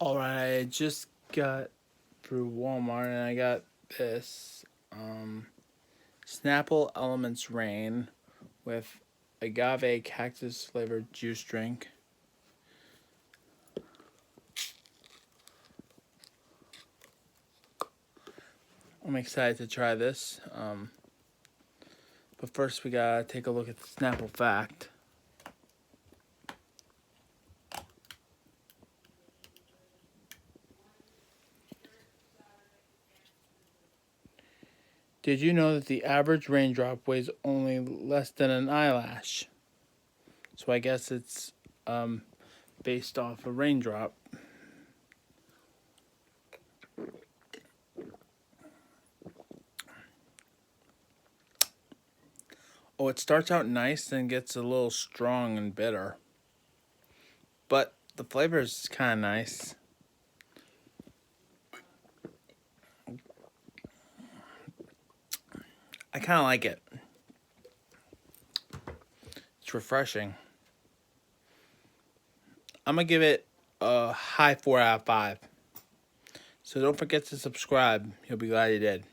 Alright, I just got through Walmart and I got this Snapple Elements Rain with agave cactus flavored juice drink. I'm excited to try this. But first we gotta take a look at the Snapple fact. Did you know that the average raindrop weighs only less than an eyelash? So I guess it's based off a raindrop. Oh, it starts out nice, then gets a little strong and bitter. But the flavor is kind of nice. I kind of like it. It's refreshing. I'm going to give it a high 4 out of 5. So don't forget to subscribe. You'll be glad you did.